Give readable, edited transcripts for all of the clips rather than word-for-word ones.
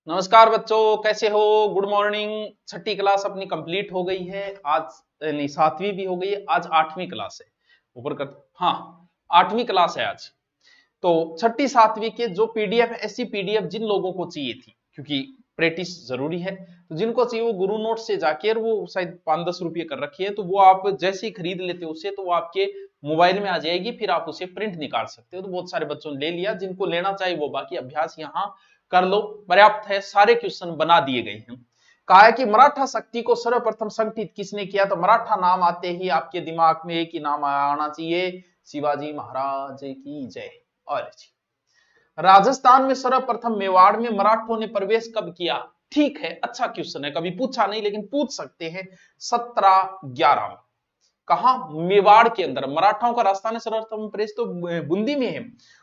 नमस्कार बच्चों, कैसे हो? Good morning. छठी क्लास अपनी कंप्लीट हो गई है आज। नहीं, सातवीं भी हो गई है। आज आठवीं क्लास है। ऊपर कर। हाँ, आठवीं क्लास है आज। तो छठी सातवीं के जो पीडीएफ, ऐसी पीडीएफ जिन लोगों को चाहिए थी, क्योंकि प्रैक्टिस जरूरी है, तो जिनको चाहिए वो गुरु नोट से जाके, और वो शायद 5-10 रुपये कर रखी है, तो वो आप जैसे ही खरीद लेते हो उसे, तो वो आपके मोबाइल में आ जाएगी। फिर आप उसे प्रिंट निकाल सकते हो। तो बहुत सारे बच्चों ने ले लिया। जिनको लेना चाहिए वो बाकी अभ्यास यहाँ कर लो, पर्याप्त है। सारे क्वेश्चन बना दिए गए हैं। कहा है कि मराठा शक्ति को सर्वप्रथम संगठित किसने किया? तो मराठा नाम आते ही आपके दिमाग में एक ही नाम आना चाहिए, शिवाजी महाराज की जय। और राजस्थान में सर्वप्रथम मेवाड़ में मराठों ने प्रवेश कब किया? ठीक है, अच्छा क्वेश्चन है, कभी पूछा नहीं लेकिन पूछ सकते हैं। 1711 में। कहा? मेवाड़ के अंदर। मराठाओं का राजस्थान में सर्वप्रथम प्रवेश तो बूंदी में है।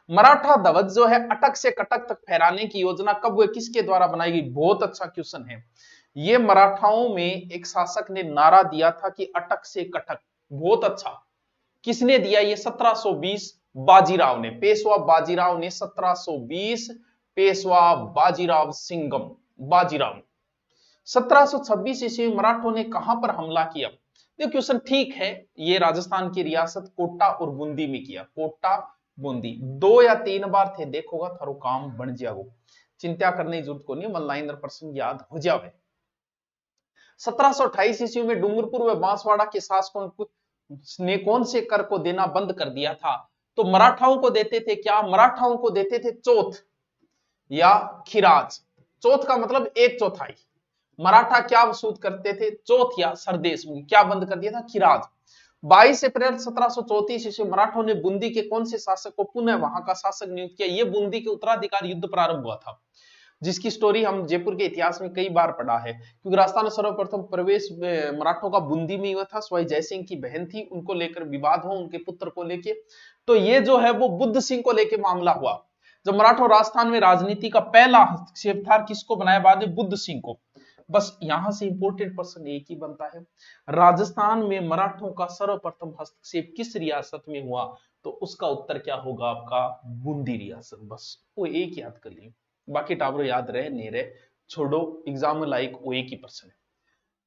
मराठा ध्वज जो है अटक से कटक तक फहराने की योजना कब हुई, किसके द्वारा बनाई गई? बहुत अच्छा क्वेश्चन है। ये मराठाओं में एक शासक ने नारा दिया था कि अटक से कटक। बहुत अच्छा। किसने दिया? ये 1720 बाजीराव ने, पेशवा बाजीराव ने 1720, पेशवा बाजीराव सिंघम बाजीराव। 1726 ईस्वी में मराठों ने कहां पर हमला किया? देखो क्वेश्चन ठीक है। ये राजस्थान की रियासत कोटा और बूंदी में किया। कोटा बूंदी 2 या 3 बार थे। देखोगा थारो काम बन जाओ, चिंता करने की जरूरत को नहीं, 100% याद हो जावे। 1728 ईस्वी में डूंगरपुर व बांसवाड़ा के शासकों ने कौन से कर को देना बंद कर दिया था? तो मराठाओं को देते थे क्या? मराठाओं को देते थे चौथ या खिराज। चौथ का मतलब 1/4। मराठा क्या वसूल करते थे? चौथ या सरदेश। क्या बंद कर दिया था? खिराज। 22 अप्रैल 1734 ईस्वी मराठों ने बूंदी के कौन से शासक को पुनः वहां का शासक नियुक्त किया? यह बूंदी के उत्तराधिकार युद्ध प्रारंभ हुआ था, जिसकी स्टोरी हम जयपुर के इतिहास में कई बार पढ़ा है। क्योंकि राजस्थान में सर्वप्रथम प्रवेश मराठों का बूंदी में हुआ था। सवाई जयसिंह की बहन थी, उनको लेकर विवाद हो, उनके पुत्र को लेके। तो ये जो है वो बुद्ध सिंह को लेकर मामला हुआ। जब मराठा राजस्थान में राजनीति का पहला हस्तक्षेप था, किसको बनाया बाद में? बुद्ध सिंह को। बस यहां से इंपोर्टेंट प्रश्न एक ही बनता है, राजस्थान में मराठों का सर्वप्रथम हस्तक्षेप किस रियासत में हुआ? तो उसका उत्तर क्या होगा आपका? बूंदी रियासत। बस वो एक याद कर लियो, बाकी टावरों याद रहे नहीं रहे छोड़ो। एग्जाम में लाइक वो एक ही प्रश्न है।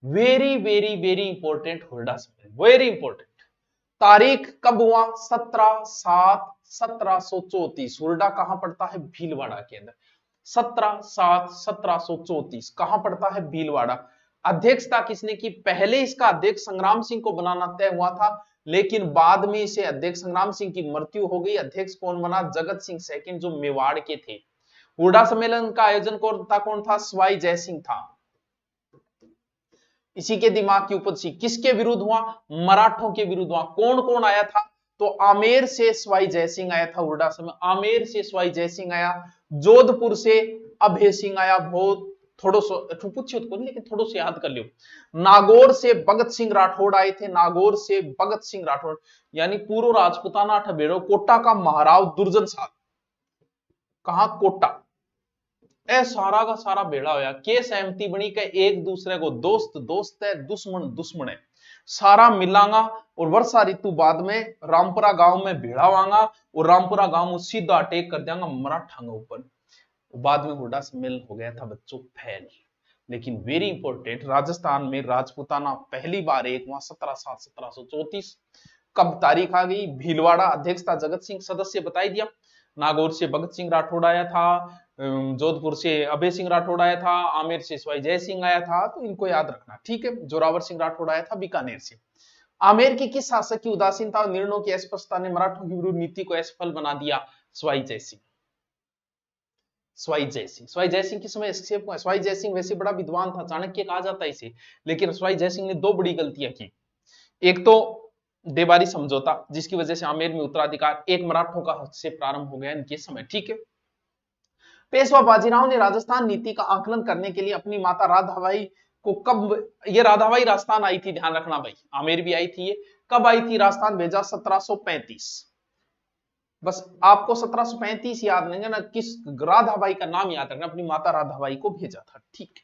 वेरी वेरी वेरी इंपॉर्टेंट होल्डा समय, वेरी इंपॉर्टेंट। तारीख कब हुआ? 17/7/1734। हुरडा कहां पड़ता है? भीलवाड़ा के अंदर। 17/7/1734 कहां पड़ता है? भीलवाड़ा। अध्यक्षता किसने की? पहले इसका अध्यक्ष संग्राम सिंह को बनाना तय हुआ था, लेकिन बाद में इसे अध्यक्ष, संग्राम सिंह की मृत्यु हो गई। अध्यक्ष कौन बना? जगत सिंह सेकंड, जो मेवाड़ के थे। हुरडा सम्मेलन का आयोजन कौन था? सवाई जयसिंह था। इसी के दिमाग की उपज किसके विरुद्ध हुआ? मराठों के विरुद्ध हुआ। कौन कौन आया था? तो आमेर से सवाई जयसिंह आया था। हुरडा समय आमेर से सवाई जयसिंह आया। जोधपुर से अभय सिंह आया। बहुत थोड़ो सो पूछियो तो नहीं, लेकिन थोड़ो से याद कर लियो। नागौर से भगत सिंह राठौड़ आए थे। नागौर से भगत सिंह राठौड़, यानी पूर्व राजपुताना ठबेड़ो। कोटा का महाराव दुर्जन साध। कहा? कोटा। ए सारा का सारा बेड़ा होया के सहमति बनी के एक दूसरे को दोस्त दोस्त है, दुश्मन दुश्मन है। सारा मिलांगा और वर्षा ऋतु बाद में रामपुरा गांव में भेड़ा वांगा, और रामपुरा गांव में सीधा अटैक कर देंगा मराठा ऊपर। बाद में हुडा सम्मेलन हो गया था बच्चों फैल। लेकिन वेरी इंपॉर्टेंट, राजस्थान में राजपुताना पहली बार एक वहां 17/7/1734। कब तारीख आ गई? भीलवाड़ा। अध्यक्षता जगत सिंह, सदस्य बताई दिया। नागौर से भगत सिंह राठौड़ आया था। जोधपुर से अभय सिंह राठौड़ आया था। आमेर से सवाई जय सिंह आया था। तो इनको याद रखना, ठीक है। जोरावर सिंह राठौड़ आया था बीकानेर से। आमेर की किस शासक की उदासीनता और निर्णयों की अस्पष्टता ने मराठों की विरुद्ध नीति को असफल बना दिया? सवाई जय सिंह। सवाई जयसिंह। सवाई जयसिंह के समय एक्सेप हुआ। सवाई जयसिंह वैसे बड़ा विद्वान था, चाणक्य कहा जाता है इसे, लेकिन सवाई जयसिंह ने दो बड़ी गलतियां की। एक तो देवारी समझौता, जिसकी वजह से आमेर में उत्तराधिकार, एक मराठों का से प्रारंभ हो गया इनके समय, ठीक है। पेशवा बाजीराव ने राजस्थान नीति का आकलन करने के लिए अपनी माता राधाबाई को कब, ये राधाबाई राजस्थान आई थी, ध्यान रखना भाई, आमेर भी आई थी। ये कब आई थी? राजस्थान भेजा 1735। बस आपको 1735 याद नहीं है ना, किस राधाबाई का नाम याद रखना, अपनी माता राधाबाई को भेजा था, ठीक है।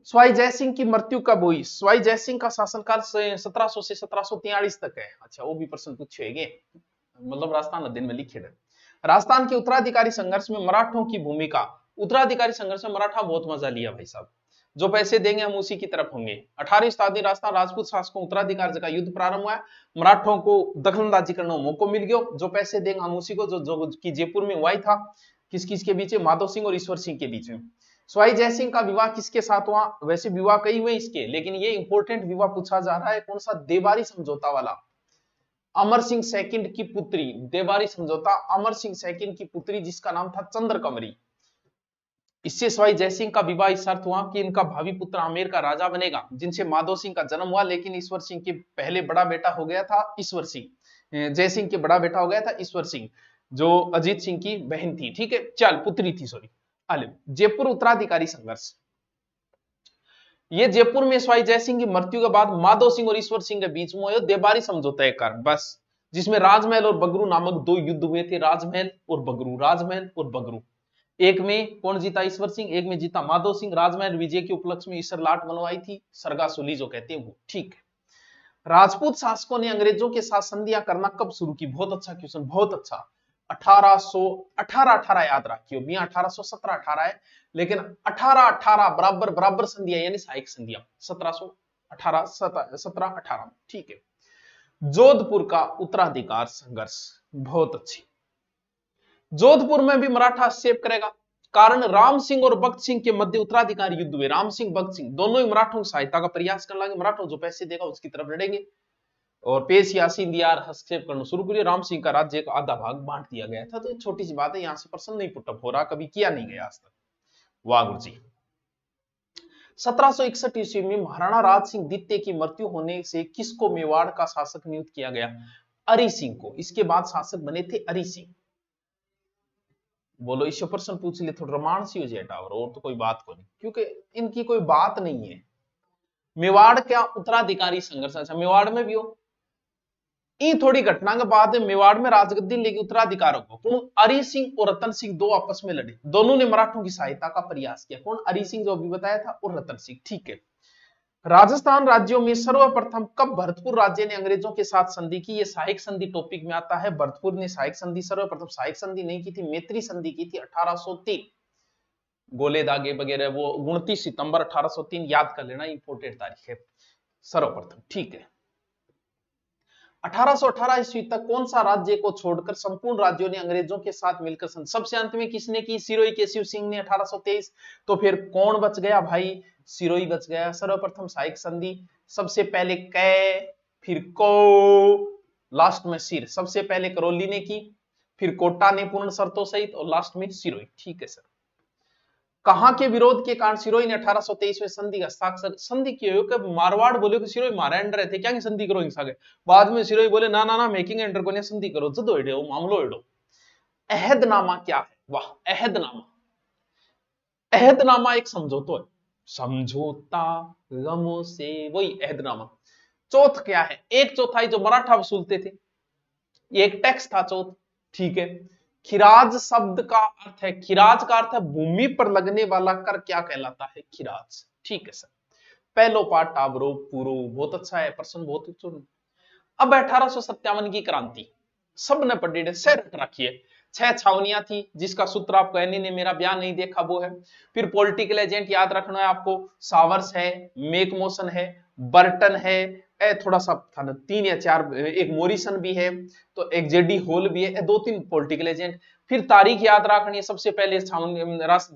सवाई जयसिंह की मृत्यु कब हुई? सवाई जयसिंह का शासनकाल 1700 से 1743 तक है। अच्छा, वो भी प्रश्न पूछेंगे, मतलब राजस्थान अध्ययन में लिखे है। राजस्थान के उत्तराधिकारी संघर्ष में मराठों की भूमिका, उत्तराधिकारी संघर्ष में मराठा बहुत मजा लिया भाई साहब, जो पैसे देंगे हम उसी की तरफ होंगे। 18वीं शताब्दी राजस्थान राजपूत शासकों उत्तराधिकार का युद्ध प्रारंभ हुआ, मराठों को दखलंदाजी करने का मौका मिल गया, जो पैसे देंगे हम उसी को, जो की जयपुर में हुआ था, किस किस के बीच में, माधव सिंह और ईश्वर सिंह के बीच में। सवाई जयसिंह का विवाह किसके साथ हुआ, वैसे विवाह कई हुए इसके, लेकिन ये इंपॉर्टेंट विवाह पूछा जा रहा है कौन सा, देवारी समझौता वाला। अमर सिंह सेकंड की पुत्री, देवारी समझौता, अमर सिंह सेकंड की पुत्री जिसका नाम था चंद्रकमरी। इससे सवाई जयसिंह का विवाह इस अर्थ हुआ कि इनका भावी पुत्र आमेर का राजा बनेगा, जिनसे माधव सिंह का जन्म हुआ, लेकिन ईश्वर सिंह के पहले बड़ा बेटा हो गया था ईश्वर सिंह, जयसिंह के बड़ा बेटा हो गया था ईश्वर सिंह, जो अजीत सिंह की बहन थी, ठीक है, चल पुत्री थी, सॉरी। जयपुर उत्तराधिकारी संघर्ष, ये जयपुर में सवाई जयसिंह की मृत्यु के बाद माधव सिंह और ईश्वर सिंह के बीच में देबारी समझौता एक कारण बस, जिसमें राजमहल और बगरू नामक दो युद्ध हुए थे, राजमहल और बगरू, राजमहल और बगरू। एक में कौन जीता, ईश्वर सिंह, एक में जीता माधव सिंह। राजमहल विजय के उपलक्ष्य में ईश्वर लाट बनवाई थी, सरगासुली जो कहते हैं वो, ठीक है। राजपूत शासकों ने अंग्रेजों के साथ संधियां करना कब शुरू की, बहुत अच्छा क्वेश्चन, बहुत अच्छा। 1818 याद रखियो, मियां 1817 18 है, लेकिन 1818 बराबर बराबर संधियां यानी सहायक संधियां 1718 17 18, ठीक है। जोधपुर का उत्तराधिकार संघर्ष, बहुत अच्छी। जोधपुर में भी मराठा हस्तक्षेप करेगा, कारण राम सिंह और भक्त सिंह के मध्य उत्तराधिकारी युद्ध हुए। राम सिंह भक्त सिंह दोनों ही मराठों की सहायता का प्रयास कर लेंगे, मराठों जो पैसे देगा उसकी तरफ लड़ेंगे, और पेश यासीन दियार हस्तक्षेप करना शुरू करिए। राम सिंह का राज्य का आधा भाग बांट दिया गया था, तो छोटी सी बात है, यहां से प्रश्न नहीं पुटअप हो रहा, कभी किया नहीं गया आज तक। वाह गुरु जी। 1761 ईस्वी में महाराणा राज सिंह द्वितीय की मृत्यु होने से किसको मेवाड़ का शासक नियुक्त किया गया, अरि सिंह को। इसके बाद शासक बने थे अरि सिंह। बोलो इससे प्रश्न पूछ ले, थोड़ा रोमांच सी हो जाए टावर, और तो कोई बात को नहीं, क्योंकि इनकी कोई बात नहीं है। मेवाड़ क्या उत्तराधिकारी संघर्ष, अच्छा मेवाड़ में भी हो, इन थोड़ी घटना के बाद मेवाड़ में राजगद्दी लेगी उत्तराधिकारों को। कौन, अरि सिंह और रतन सिंह दो आपस में लड़े, दोनों ने मराठों की सहायता का प्रयास किया। कौन, अरि सिंह जो अभी बताया था, और रतन सिंह, ठीक है। राजस्थान राज्यों में सर्वप्रथम कब भरतपुर राज्य ने अंग्रेजों के साथ संधि की, ये सहायक संधि टॉपिक में आता है। भरतपुर ने सहायक संधि, सर्वप्रथम सहायक संधि नहीं की थी, मैत्री संधि की थी 1803। गोले दागे वगैरह वो 29 सितंबर 1803 याद कर लेना, इंपोर्टेंट तारीख है सर्वप्रथम, ठीक है। 1818 ईस्वी तक कौन सा राज्य को छोड़कर संपूर्ण राज्यों ने अंग्रेजों के साथ मिलकर संधि, सबसे अंत में किसने की, सिरोही के शिव सिंह ने 1823। तो फिर कौन बच गया भाई, सिरोही बच गया। सर्वप्रथम सहायक संधि, सबसे पहले कै, फिर को, लास्ट में सिर। सबसे पहले करौली ने की, फिर कोटा ने पूर्ण शर्तों सहित, और लास्ट में सिरोही, ठीक है सर। कहां के विरोध के कारण सिरोही ने 1823 में संधि हस्ताक्षर, संधि किए कि मारवाड़ बोले कि सिरोही मारे अंडर थे, क्या संधि करो हिंसा के, बाद में सिरोही बोले ना ना ना मेकिंग एंटर को संधि करो, जद हो मामलो एडो। अहदनामा क्या है, वाह, अहदनामा, अहदनामा एक समझौता है, समझौता गमों से, वही अहदनामा। चौथ क्या है, एक चौथाई जो मराठा वसूलते थे, ये एक टैक्स था चौथ, ठीक है। खिराज शब्द का अर्थ है, खिराज का अर्थ है भूमि पर लगने वाला कर, क्या कहलाता है, खिराज, ठीक है सर। पहलो पार्ट टाबरो पूरो, बहुत अच्छा है, प्रश्न बहुत अच्छा। अब 1857 की क्रांति, सब ने पढ़ी, सह रट रखिए। 6 छावनियां थी, जिसका सूत्र आपको एनी ने मेरा बयान नहीं देखा वो है। फिर पॉलिटिकल एजेंट याद रखना है आपको, सावर्स है, मेक मोशन है, बर्टन है, थोड़ा सा था ना, 3 या 4, एक मोरिसन भी है, तो एक जेडी होल भी है, 2-3 पॉलिटिकल एजेंट। फिर तारीख याद रखनी है, सबसे पहले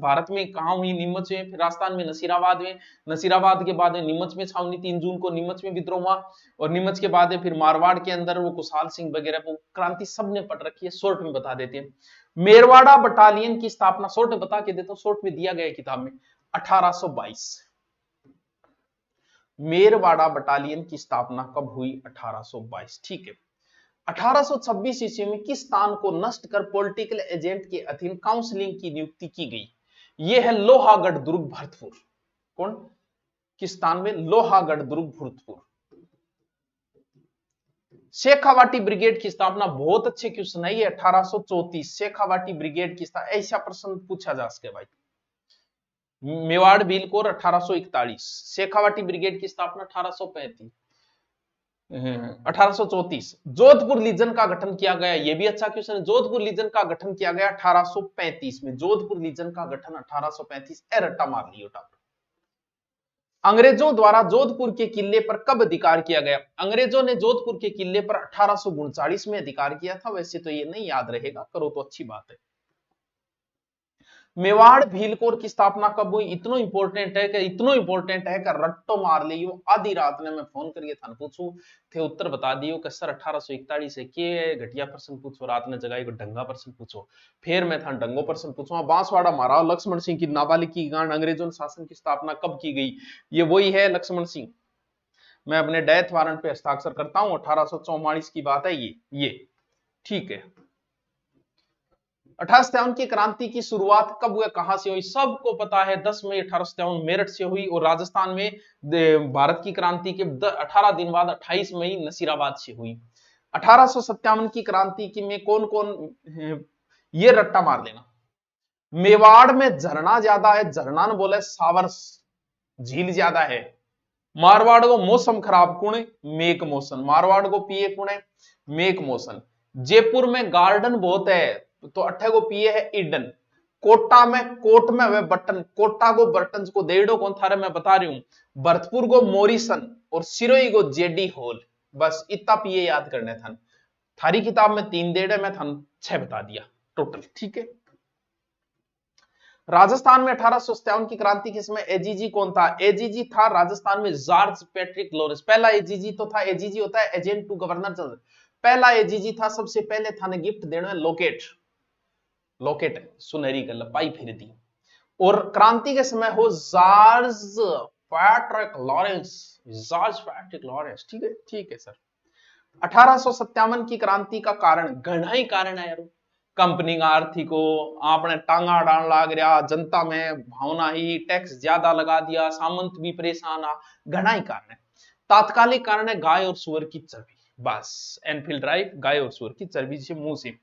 भारत में कहा हुई, नीमच में, फिर राजस्थान में नसीराबाद में, नसीराबाद के बाद नीमच में छावनी, 3 जून को नीमच में विद्रोह हुआ, और नीमच के बाद फिर मारवाड़ के अंदर वो कुशाल सिंह वगैरह, वो क्रांति सबने पढ़ रखी है, शॉर्ट में बता देते हैं। मेरवाड़ा बटालियन की स्थापना, शॉर्ट में बता के देता हूं, शॉर्ट में दिया गया है किताब में, 1822। मेरवाड़ा बटालियन की स्थापना कब हुई, 1822, ठीक है। 1826 ईस्वी में किस स्थान को नष्ट कर पॉलिटिकल एजेंट के अधीन काउंसिलिंग की नियुक्ति की गई, यह है लोहागढ़ दुर्ग भरतपुर। कौन, किस स्थान में, लोहागढ़ दुर्ग भरतपुर। शेखावाटी ब्रिगेड की स्थापना, बहुत अच्छे क्वेश्चन है ये, 1834 शेखावाटी ब्रिगेड की स्थापना, ऐसा प्रश्न पूछा जा सके भाई। मेवाड़ भील कोर 1841, शेखावाटी ब्रिगेड की स्थापना 1835। 1834 जोधपुर लीजन का गठन किया गया, यह भी अच्छा क्वेश्चन है। जोधपुर लीजन का गठन किया गया 1835 में। जोधपुर लीजन का गठन 1835। रट्टा मार लियो टापर। अंग्रेजों द्वारा जोधपुर के किले पर कब अधिकार किया गया? अंग्रेजों ने जोधपुर के किले पर 1839 में अधिकार किया था। वैसे तो ये नहीं याद रहेगा, करो तो अच्छी बात है। मेवाड़ भीलकोर की स्थापना कब हुई? इतना इंपॉर्टेंट है कि रट्टो मार लियो। आधी रात ने मैं फोन करके थाने पूछू थे, उत्तर बता दियो कि सर 1841 है के घटिया प्रश्न पूछो, रात ने जगह को ढंगा प्रश्न पूछो। फिर मैं था ढंगो प्रश्न पूछूंगा। बांसवाड़ा महाराव लक्ष्मण सिंह की नाबालिग की गांड अंग्रेजों ने शासन की स्थापना कब की गई? ये वही है लक्ष्मण सिंह। मैं अपने डेथ वारंट पे हस्ताक्षर करता हूं, 1844 की बात है ये ठीक है। 1857 की क्रांति की शुरुआत कब हुई, कहां से हुई? सबको पता है 10 मई 1857 मेरठ से हुई। और राजस्थान में भारत की क्रांति के 18 दिन बाद 28 मई नसीराबाद से हुई। 1857 की क्रांति की में कौन कौन, ये रट्टा मार लेना। मेवाड़ में झरना ज्यादा है, झरना ने बोले सावर झील ज्यादा है। मारवाड़ को मौसम खराब कुण, मेक मौसम। मारवाड़ को पिए कुण है, मेक मौसम। जयपुर में गार्डन बहुत है, तो अट्ठे को पिए है ईडन। कोटा में कोट में वे बटन, कोटा को बर्टन को देड़ो कौन थारे मैं बता रही हूं। भरतपुर को मोरिसन और सिरोही को जेडी हॉल। बस इतना पिए याद करने था। थारी किताब में 3 देड़े में था 6 बता दिया टोटल, ठीक है। राजस्थान में 1857 की क्रांति के समय एजीजी कौन था? एजीजी था राजस्थान में जॉर्ज पैट्रिक लॉरेंस। पहला एजीजी तो था, एजीजी होता है एजेंट टू गवर्नर जनरल। पहला एजीजी था, सबसे पहले था ने गिफ्ट देने में लॉकेट, लॉकेट सुनहरी गल पाई फिर दी। और क्रांति के समय हो George Patrick Lawrence, George Patrick Lawrence, ठीक है सर। 1857 की क्रांति का कारण घना ही कारण है यार। कंपनी का आर्थिक हो, आपने टांगा डाल लाग रहा, जनता में भावना ही, टैक्स ज्यादा लगा दिया, सामंत भी परेशान आ, घना ही कारण है। तात्कालिक कारण है गाय और सुअर की चर्बी। बस एनफील्ड ड्राइव गाय और सुअर की चर्बी से मुंह से।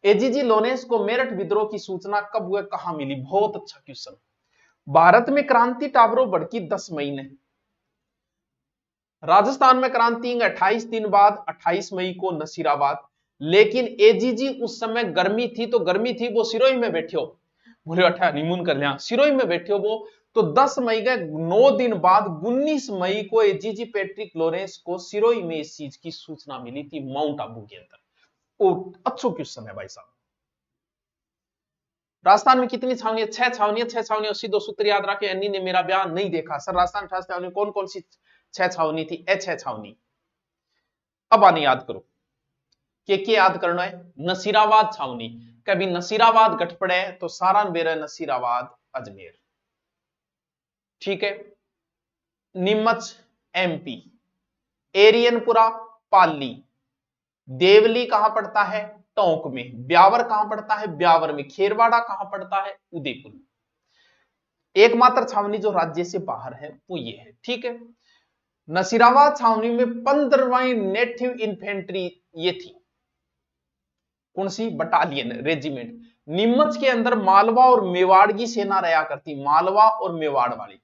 एजीजी लोरेंस को मेरठ विद्रोह की सूचना कब हुए, कहां मिली? बहुत अच्छा क्वेश्चन। भारत में क्रांति टाबरो भड़की 10 मई ने। राजस्थान में क्रांति 28 दिन बाद 28 मई को नसीराबाद। लेकिन एजीजी उस समय गर्मी थी, तो गर्मी थी वो सिरोही में बैठे हो, बोले अठा हनीमून कर लिया, सिरोही में बैठे हो वो। तो 10 मई के 9 दिन बाद 19 मई को एजीजी पैट्रिक लॉरेंस को सिरोही में इस चीज की सूचना मिली थी, माउंट आबू के अंदर। अच्छा क्वेश्चन है भाई साहब। राजस्थान में कितनी छावनी है? 6 छावनियां। 6 छावनियों सीधो सूत्र याद रखे। अन्नी ने मेरा बयान नहीं देखा सर। राजस्थान 6 छावनी कौन कौन सी 6 छावनी थी? 6 छावनी। अब आने याद करो के याद करना है। नसीराबाद छावनी, कभी नसीराबाद गठ पड़े तो सारा बेरा नसीराबाद अजमेर, ठीक है। नीमच एमपी, एरियनपुरा पाली, देवली कहां पड़ता है? टोंक में। ब्यावर कहां पड़ता है? ब्यावर में। खेरवाड़ा कहां पड़ता है? उदयपुर में। एकमात्र छावनी जो राज्य से बाहर है वो ये है, ठीक है। नसीराबाद छावनी में 15वीं नेटिव इन्फेंट्री ये थी, कौन सी? Battalion, regiment. नीमच के अंदर मालवा और मेवाड़ की सेना रहा करती, मालवा और मेवाड़ वाली।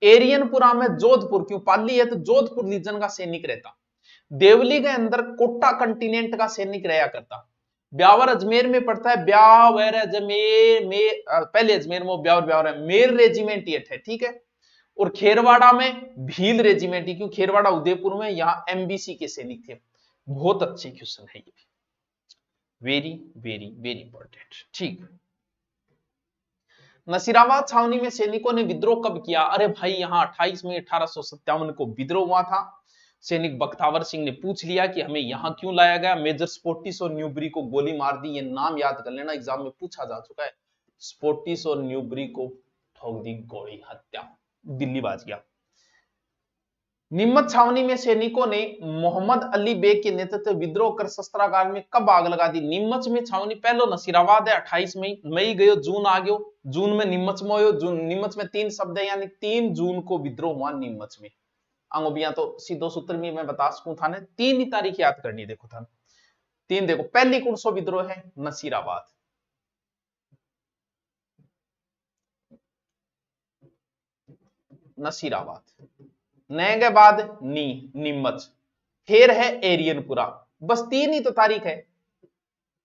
एरियनपुरा में जोधपुर, क्यों पाली है तो जोधपुर रीजन का सैनिक रहता। देवली के अंदर कोटा कंटिनेंट का सैनिक रहा करता। ब्यावर अजमेर में पड़ता है, ब्यावर अजमेर में पहले अजमेर में ब्यावर है, मेर रेजिमेंट ये थे, ठीक है। और खेरवाड़ा में भील रेजिमेंट, क्यों खेरवाड़ा उदयपुर में, यहां एमबीसी के सैनिक थे। बहुत अच्छे क्वेश्चन है ये, वेरी वेरी वेरी इंपॉर्टेंट, ठीक। नसीराबाद छावनी में सैनिकों ने विद्रोह कब किया? अरे भाई यहां 28 मई 1857 को विद्रोह हुआ था। सैनिक बख्तावर सिंह ने पूछ लिया कि हमें यहां क्यों लाया गया। मेजर स्पोर्टिस और न्यूबरी को गोली मार दी। ये नाम याद कर लेना, एग्जाम में पूछा जा चुका है। स्पोर्टिस और न्यूबरी को ठोक दी गोली, हत्या, दिल्ली बाज गया। नीमच छावनी में सैनिकों ने मोहम्मद अली बेग के नेतृत्व विद्रोह कर शस्त्रागार में कब आग लगा दी? नीमच में छावनी पहलो नसीराबाद है 28 मई, मई गयो जून आ गयो, जून में नीमच में हो, जून नीमच में 3 शब्द है, यानी 3 जून को विद्रोह हुआ नीमच में। अंगोबिया तो सीधो सूत्र में मैं बता सकूं था ने 3 ही तारीख याद करनी, देखो था 3, देखो पहली कौन सो विद्रोह है? नसीराबाद। नसीराबाद ने के बाद नीमच, फिर है एरियनपुरा। बस 3 ही तो तारीख है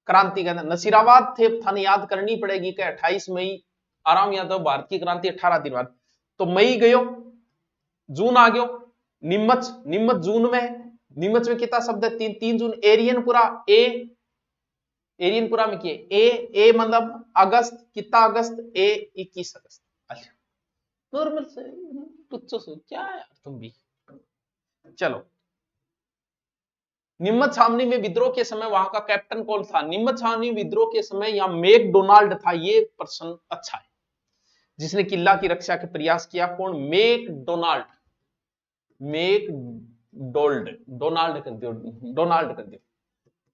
क्रांति के अंदर। नसीराबाद थे थाने याद करनी पड़ेगी कि 28 मई। आराम यादव भारत की क्रांति 18 दिन बाद। तो मई गयो, जून आ गयो, निम्मच, निम्मच जून में है। निम्मच में कितना शब्द है? 3 जून। एरियनपुरा ए, एरियनपुरा में किए ए मतलब अगस्त, कितना अगस्त? ए 21 अगस्त। अच्छा नॉर्मल से तुच्छो से क्या यार तुम भी। चलो, निम्मत छावनी में विद्रोह के समय वहां का कैप्टन कौन था? निम्मत छावनी विद्रोह के समय यहां मैकडोनाल्ड था। ये प्रश्न अच्छा है, जिसने किला की रक्षा के प्रयास किया। कौन? मैकडोनाल्ड। मैकडोल्ड, डोनाल्ड कर दियो, डोनाल्ड कर दियो।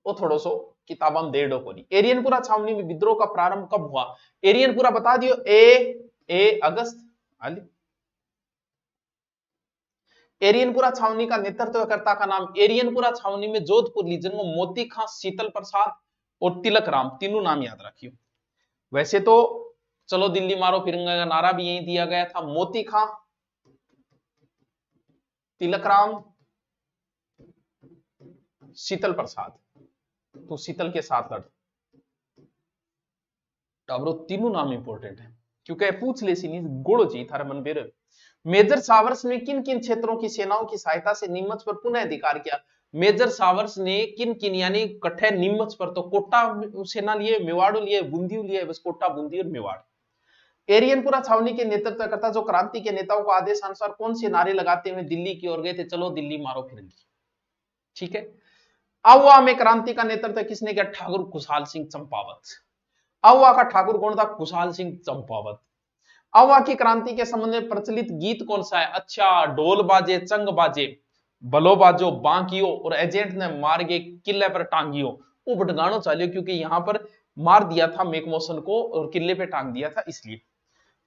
वो थोड़ो सो किताबा में डेढ़ो को नहीं। एरियनपुरा छावनी में विद्रोह का प्रारंभ कब हुआ? एरियनपुरा बता दियो। ए अगस्त। आली एरियनपुरा छावनी का नेतृत्वकर्ता का नाम? एरियनपुरा छावनी में जोधपुर रीजन में मोती खां, शीतल प्रसाद और तिलक राम, तीनों नाम याद रखियो। वैसे तो चलो दिल्ली मारो फिरंगा का नारा भी यही दिया गया था। मोती खां, तिलक राम, शीतल प्रसाद। तो शीतल के साथ लड़। अब तीनों नाम इंपॉर्टेंट है क्योंकि पूछ ले सी नहीं गोड़ो जी थारा मन बेर। मेजर सावर्स ने किन किन क्षेत्रों की सेनाओं की सहायता से नीमच पर पुनः अधिकार किया? मेजर सावर्स ने किन किन यानी कठे नीमच पर, तो कोटा सेना लिए, मेवाड़ लिए, बूंदी लिए, बस कोटा, बूंदी और मेवाड़। एरियनपुरा छावनी के नेतृत्वकर्ता जो क्रांति के नेताओं को आदेशानुसार कौन से नारे लगाते हुए दिल्ली की ओर गए थे? चलो दिल्ली मारो फिरंगी। ठीक है। अहुआ में क्रांति का नेतृत्व किसने किया? ठाकुर खुशहाल सिंह चंपावत। अहुआ का ठाकुर कौन था? खुशहाल सिंह चंपावत। अहुआ की क्रांति के संबंध में प्रचलित गीत कौन सा है? अच्छा, ढोल बाजे, चंग बाजे, भलो बाजो, बांकियो और एजेंट ने मार के किले पर टांगियो। वो भटगानो चालियो क्योंकि यहां पर मार दिया था मेकमोसन को और किले पे टांग दिया था इसलिए।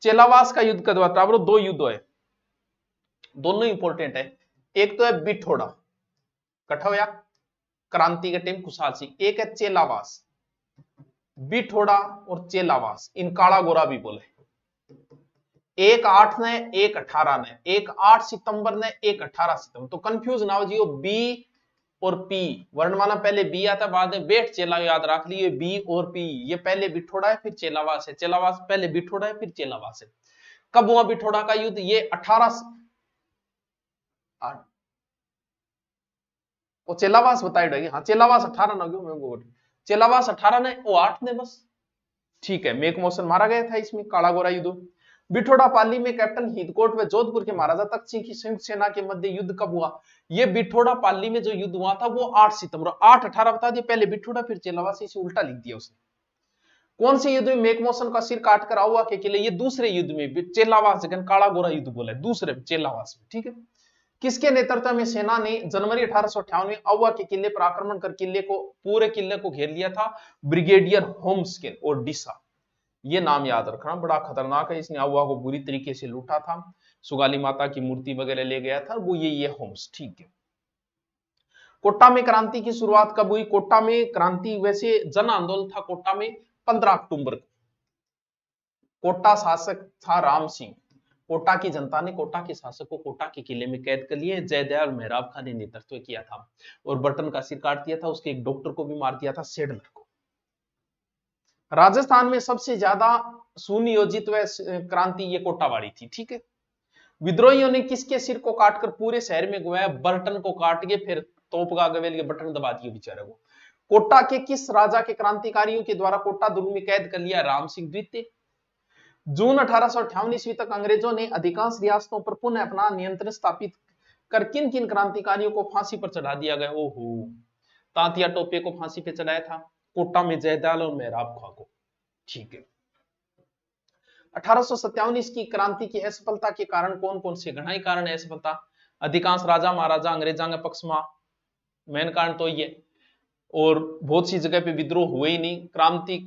चेलावास का युद्ध कब हुआ था? दो युद्ध है, दोनों इंपॉर्टेंट है। एक तो है बिठोड़ा, कठोया क्रांति के टाइम खुशहाल सिंह। एक है चेलावास, बिठोड़ा और चेलावास, इन काला गोरा भी बोले। एक 8 ने, एक 18 ने, एक 8 सितंबर ने, एक 18 सितंबर। तो कंफ्यूज ना हो जियो, बी और पी वर्णमाला पहले बी आता बाद में बेट चेला, याद रख लिए बी और पी। ये पहले बिठोड़ा है फिर चेलावास है, चेलावास पहले बिठोड़ा है फिर चेलावास है। कब हुआ बिठोड़ा का युद्ध? ये 18 वो चेलावास बताई। हाँ चेलावास 18 ना क्यों मैं बोल, चेलावास 18 ने, वो 8 ने बस। ठीक है, मेकमोसन मारा गया था इसमें, काला गोरा युद्ध। बिठोड़ा पाली में कैप्टन हिदकोट व जोधपुर के महाराजा तख्त सिंह की संयुक्त सेना के मध्य युद्ध कब हुआ? ये बिठोड़ा पाली में जो युद्ध हुआ था वो 8 सितंबर। 8-18 बता दिया, पहले बिठोड़ा फिर चेलावास, इसे उल्टा लिख दिया उसने। कौन से युद्ध में मेकमोसन का सिर काटकर अहुआ के किले? ये दूसरे युद्ध में, चेलावास जगह काला गोरा युद्ध बोला है, दूसरे चेलावास में। ठीक है। किसके नेतृत्व में सेना ने जनवरी 1858 में अहुआ के किले पर आक्रमण कर किले को, पूरे किले को घेर लिया था? ब्रिगेडियर होम्सकिन और डिसा। ये नाम याद रखना, बड़ा खतरनाक है। इसने अहुआ को बुरी तरीके से लूटा था, सुगाली माता की मूर्ति वगैरह ले गया था वो, ये होम्स। ठीक है। कोटा में क्रांति की शुरुआत कब हुई? कोटा में क्रांति वैसे जन आंदोलन था कोटा में 15 अक्टूबर को। कोटा शासक था राम सिंह। कोटा की जनता ने कोटा के शासक को कोटा के किले में कैद कर लिए। जयदयाल मेहराब खान ने नेतृत्व किया था और बर्टन का सिर काट दिया था, उसके एक डॉक्टर को भी मार दिया था, सेडलर को। राजस्थान में सबसे ज्यादा सुनियोजित व क्रांति ये कोटावाड़ी थी। ठीक है। विद्रोहियों ने किसके सिर को काटकर पूरे शहर में घुमाया? बर्टन को काट के फिर तोपगा गवेल के बटन दबा दिए बेचारे को। कोटा के किस राजा के क्रांतिकारियों के द्वारा कोटा दुर्ग में कैद कर लिया? राम सिंह द्वितीय। जून 1858 ईस्वी तक अंग्रेजों ने अधिकांश रियासतों पर पुनः अपना नियंत्रण स्थापित कर किन किन क्रांतिकारियों को फांसी पर चढ़ा दिया गया? ओहो, तांतिया टोपे को फांसी पर चढ़ाया था, कोटा में जयदयाल और मेहराब खां को। ठीक है। 1857 इसकी क्रांति की असफलता के कारण कौन कौन से? घना ही कारण है असफलता। अधिकांश राजा महाराजा अंग्रेजा के पक्ष में, मेन कारण तो ये, और बहुत सी जगह पे विद्रोह हुए ही नहीं, क्रांति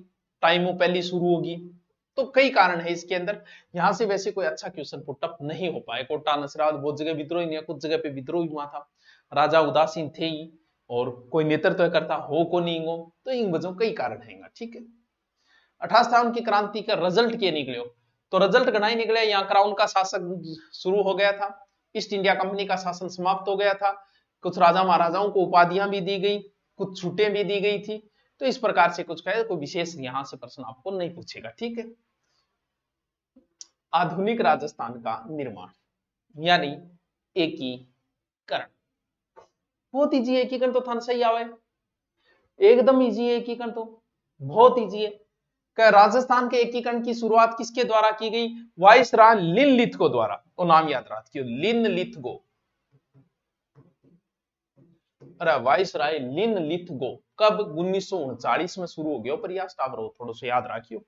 टाइमों पहले शुरू होगी, तो कई कारण है इसके अंदर। यहां से वैसे कोई अच्छा क्वेश्चन पुटअप नहीं हो पाए। कोटा नसराबाद बहुत जगह विद्रोह नहीं, कुछ जगह पे विद्रोह हुआ था, राजा उदासीन थे ही और कोई नेतृत्व करता हो को नहीं हो, तो इन वजहों कई कारण है। ठीक है। 1857 की क्रांति का रिजल्ट क्या निकले? तो रिजल्ट घना ही निकले। यहाँ क्राउन का शासन शुरू हो गया था, ईस्ट इंडिया कंपनी का शासन समाप्त हो गया था, कुछ राजा महाराजाओं को उपाधियां भी दी गई, कुछ छूटें भी दी गई थी। तो इस प्रकार से कुछ कहे, कोई विशेष यहां से प्रश्न आपको नहीं पूछेगा, ठीक है। आधुनिक राजस्थान का निर्माण यानी एकीकरण। बहुत इजी है एकीकरण तो, था सही आवे, एकदम इजी है एकीकरण तो, बहुत इजी है। राजस्थान के एकीकरण की शुरुआत किसके द्वारा की गई? वाइसराय लिनलिथगो द्वारा। वो नाम याद रखियो, लिनलिथगो। अरे वाइसराय लिनलिथगो। कब? 1939 में शुरू हो गया प्रयास, टावर थोड़ा सा याद रखियो।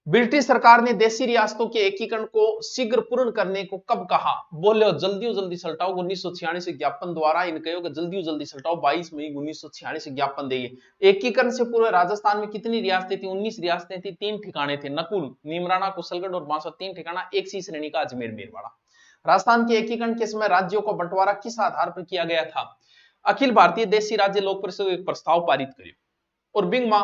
ब्रिटिश सरकार ने देशी रियासतों के एकीकरण को शीघ्र पूर्ण करने को कब कहा? बोले जल्दी जल्दी सल्टाओ। 1946 ज्ञापन द्वारा इनके जल्दी जल्दी सल्टाओ। 22 मई 1946 ज्ञापन देंगे। एकीकरण से पूर्व राजस्थान में कितनी रियासतें थी? 19 रियासतें थी, 3 ठिकाने थे, नकुल, नीमराना, कुशलगढ़ और बांसवाड़ा। 3 ठिकाना, एक सी श्रेणी का अजमेर मेरवाड़ा। राजस्थान के एकीकरण के समय राज्यों को बंटवारा किस आधार पर किया गया था? अखिल भारतीय देशी राज्य लोक परिषद एक प्रस्ताव पारित करे और बिंगमा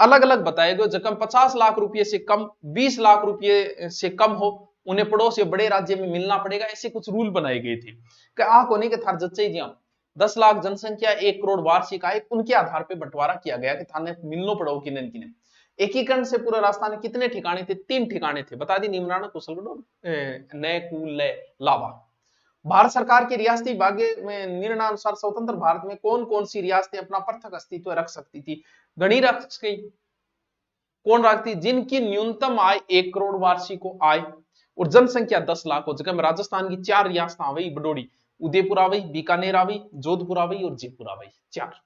अलग अलग बताए गए, जखम 50 लाख रुपए से कम, 20 लाख रुपए से कम हो, उन्हें पड़ोस या बड़े राज्य में मिलना पड़ेगा। ऐसे कुछ रूल बनाए गए थे कि आंख होने के थार जच्चे जी 10 लाख जनसंख्या, 1 करोड़ वार्षिक आय, उनके आधार पर बंटवारा किया गया कि थाने मिलनो पड़ो कि नहीं। एकीकरण से पूरे राजस्थान में कितने ठिकाने थे? 3 ठिकाने थे, बता दी, नीमराना, कुशलगढ़, नैकुल, लावा। भारत सरकार के रियासती भाग्य में निर्णयानुसार स्वतंत्र भारत में कौन कौन सी रियासतें अपना पृथक अस्तित्व रख सकती थी? गणी रख गई। कौन रखती? जिनकी न्यूनतम आय 1 करोड़ वार्षिक को आय और जनसंख्या 10 लाख हो। जगह में राजस्थान की 4 रियासत आ गई, बडोड़ी, उदयपुर आ गई, बीकानेर आ गई, जोधपुर आ गई और जयपुर आ गई, 4।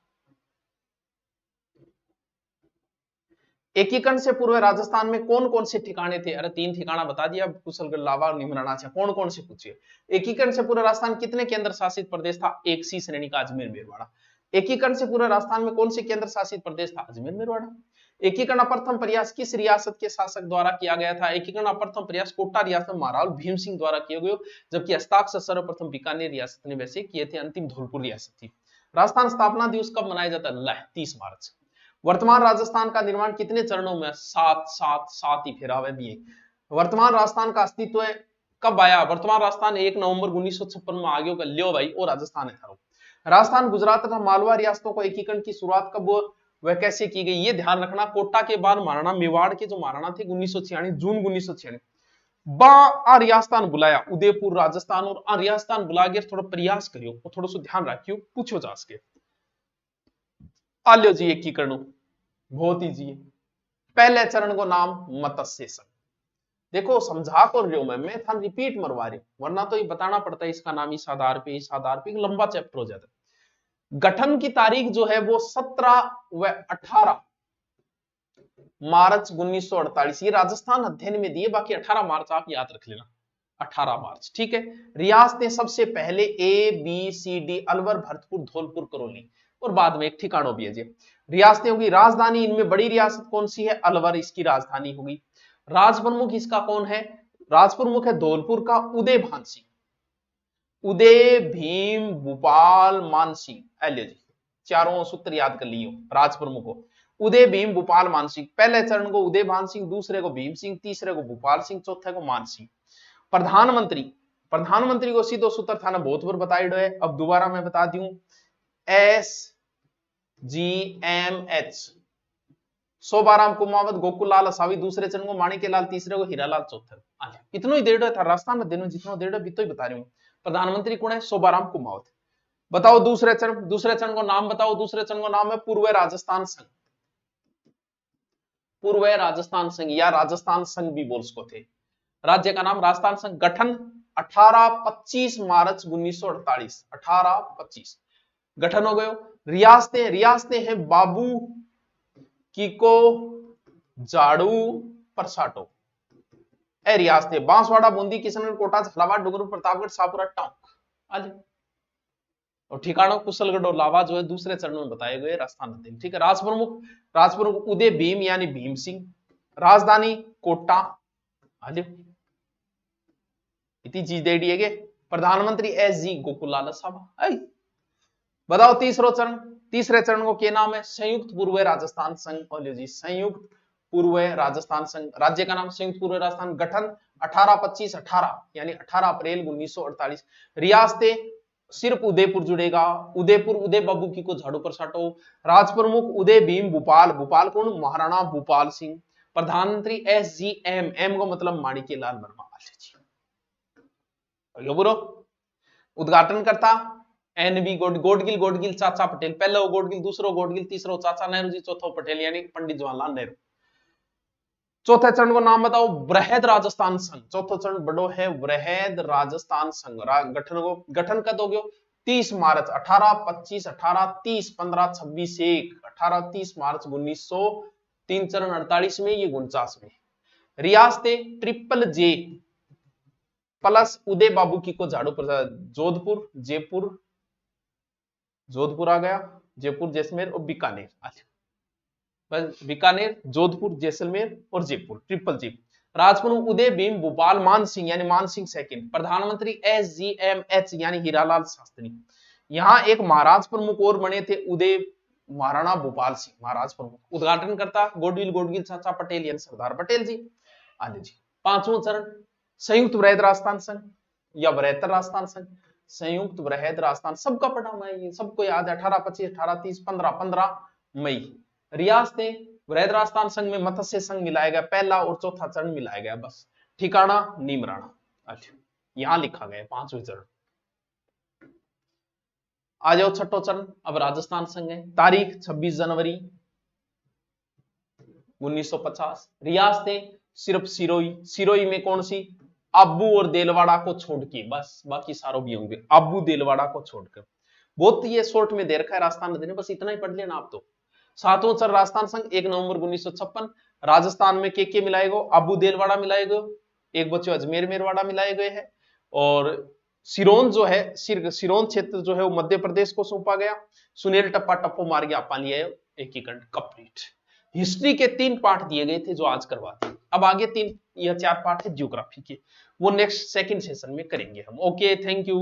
एकीकरण से पूर्व राजस्थान में कौन कौन से ठिकाने थे? अरे 3 ठिकाना बता दिया, कुशलगढ़, लावा और नीमराना। कौन कौन से पूछिए। एकीकरण से पूर्व राजस्थान कितने केंद्र शासित प्रदेश था? एक सी श्रेणी का अजमेर मेरवाड़ा। एकीकरण से पूर्व राजस्थान में कौन से केंद्र शासित प्रदेश था? अजमेर मेरवाड़ा। एकीकरण प्रथम प्रयास किस रियासत के शासक द्वारा किया गया था? एकीकरण प्रथम प्रयास कोटा रियासत महाराज भीम सिंह द्वारा किया गया, जबकि हस्ताक्षर सर्वप्रथम बीकानेर रियासत ने वैसे किए थे, अंतिम धौलपुर रियासत थी। राजस्थान स्थापना दिवस कब मनाया जाता है? 30 मार्च। वर्तमान राजस्थान का निर्माण कितने चरणों में? 7 ही फेरावे भी है। वर्तमान राजस्थान का अस्तित्व कब आया? वर्तमान राजस्थान 1 नवंबर 1956 में आ गया, लियो भाई, और राजस्थान है थारो। राजस्थान, गुजरात तथा मालवा रियासतों को एकीकरण की शुरुआत कब वह कैसे की गई? ये ध्यान रखना, कोटा के बाद महाराणा मेवाड़ के जो महाराणा थे 1946, जून 1946 रियासतान बुलाया, उदयपुर राजस्थान और रियासतान बुला के थोड़ा प्रयास करियो, थोड़ा सा ध्यान रखियो, पूछो जा सके। आलियो जी एकीकरण बहुत इजी है। पहले चरण को नाम मत्स्य संघ। देखो समझा कर रही हूं मैं था रिपीट मरवा रही हूं, वरना तो ये बताना पड़ता है इसका नाम इस आधार पे लंबा चैप्टर हो जाता है। गठन की तारीख जो है वो 17 व 18 मार्च 1948, ये राजस्थान अध्ययन में दिए, बाकी 18 मार्च आप याद रख लेना, 18 मार्च, ठीक है। रियासतें सबसे पहले A B C D, Alwar, Bharatpur, Dholpur, Karauli, और बाद में एक ठिकानों भी है जी। रियासतें होगी। राजधानी इनमें बड़ी रियासत कौन सी है? अलवर इसकी राजधानी होगी। राज प्रमुख इसका कौन है? राज प्रमुख है धौलपुर का उदय भान सिंह। उदय, भीम, भूपाल, मानसिंह, जी चारों सूत्र याद कर लियो। राज प्रमुख को उदय, भीम, भूपाल, मानसिंह। पहले चरण को उदय भान सिंह, दूसरे को भीम सिंह, तीसरे को भूपाल सिंह, चौथे को मान सिंह। प्रधानमंत्री, प्रधानमंत्री को सीधो सूत्र थाना बहुत बार बताइडो है, अब दोबारा मैं बता दूं, SGMH। शोभाराम कुमावत, गोकुललाल असावी दूसरे चरण को, माणिक्यलाल तीसरे को, हीरालाल चौथे। इतना ही डेढ़ था राजस्थान दिन में, जितना डेढ़ बीतो ही बता रही हूँ। प्रधानमंत्री कौन है? शोभाराम कुमावत। बताओ दूसरे चरण, दूसरे चरण को नाम बताओ। दूसरे चरण को नाम है पूर्व राजस्थान संघ। पूर्व राजस्थान संघ या राजस्थान संघ भी बोल सको थे। राज्य का नाम राजस्थान संघ। गठन 18-25 मार्च 1948, 18-25 गठन हो गयो। रियासतें, रियासतें हैं बाबू, कीको, जाड़ू, परसाटो। ए रियासतें बांसवाड़ा, बूंदी, किशनगढ़, कोटा, झालावाड़, डूंगरपुर, प्रतापगढ़, शाहपुरा, टोंक। और ठिकाना कुशलगढ़ और लावा जो है दूसरे चरण में बताए गए राजस्थान अध्ययन, ठीक है। राजप्रमुख, राजप्रमुख उदय भीम यानी भीम सिंह। राजधानी कोटा, इतनी चीज दे दिए गए। प्रधानमंत्री SG गोकुललाल साहब। बताओ तीसरा चरण, तीसरे चरण को क्या नाम है? संयुक्त पूर्व राजस्थान संघ। जी संयुक्त पूर्व राजस्थान संघ। राज्य का नाम संयुक्त पूर्व राजस्थान। गठन 18-25-18 यानी 18 अप्रैल 1948। रियासतें सिर्फ उदयपुर जुड़ेगा। उदयपुर उदय बाबू की को झाड़ू पर साटो। राज प्रमुख उदय भीम भोपाल, भोपाल कौन, महाराणा भोपाल सिंह। प्रधानमंत्री SGM, एम को मतलब माणिक्यलाल वर्मा। बोलो उद्घाटन करता NB गोडगिल, गोडगिल चाचा पटेल, पहला गोडगिल, दूसरो गोडगिल, तीसरो चाचा नेहरू जी, चौथो पटेल यानी पंडित जवाहरलाल नेहरू। चौथे चरण को नाम बताओ, वृहद राजस्थान संघ। चौथा चरण बड़ो है वृहद राजस्थान संघ। गठन कद हो गयो 30 मार्च 18, 25, 18, 30, 15, 26, 1, 18, 30 मार्च 1900। 3 चरण 48 में, ये 49 में। रियासतें ट्रिपल J प्लस उदय बाबू की को झाड़ू पर, जोधपुर, जयपुर, जोधपुर आ गया, जयपुर, जैसलमेर और बीकानेर। बस बीकानेर, जोधपुर, जैसलमेर और जयपुर, ट्रिपल J। राजप्रमुख उदय भीम भोपाल मान सिंह यानी मान सिंह सेकंड। प्रधानमंत्री SGMH यानी हीरालाल शास्त्री। यहां एक महाराज प्रमुख और बने थे, उदय महाराणा भोपाल सिंह महाराज प्रमुख। उद्घाटन करता गोडविल गोडगिल चाचा पटेल यानी सरदार पटेल जी। आगे जी, पांचवां चरण संयुक्त वृहद राजस्थान संघ या वृहत्तर राजस्थान संघ। संयुक्त वृहद राजस्थान सबका पढ़ा हुआ है, ये सबको याद है। 18, 25, 18, 30, 15, 15 मई। रियासतें वृहद राजस्थान संघ में मत्स्य संघ मिलाया गया, पहला और चौथा चरण मिलाया गया बस। ठिकाना नीमराणा। अच्छा, यहां लिखा गया पांचवें चरण। आ जाओ छठो चरण, अब राजस्थान संघ है। तारीख 26 जनवरी 1950। रियासतें सिर्फ सिरोही, सिरोही में कौन सी, आबू और देलवाड़ा को छोड़ के, बस बाकी सारों भी होंगे, आबू देलवाड़ा को छोड़कर। बहुत ये शॉर्ट में दे रखा है राजस्थान नदी ने, बस इतना ही पढ़ लेना आप तो। सातवां चरण राजस्थान संघ 1 नवंबर 1956। राजस्थान में के मिलाए गए, आबू देलवाड़ा मिलाए गए, एक बच्चे अजमेर मेरवाड़ा मिलाए गए हैं। और सिरोन जो है, सिरोन क्षेत्र जो है वो मध्य प्रदेश को सौंपा गया। सुनील टप्पा टप्पो मार गया, पानी आयो एकीकरण कंप्लीट। हिस्ट्री के 3 पार्ट दिए गए थे जो आज करवाते हैं। अब आगे 3 या 4 पार्ट है ज्योग्राफी के, वो नेक्स्ट सेकंड सेशन में करेंगे हम। Okay, thank you.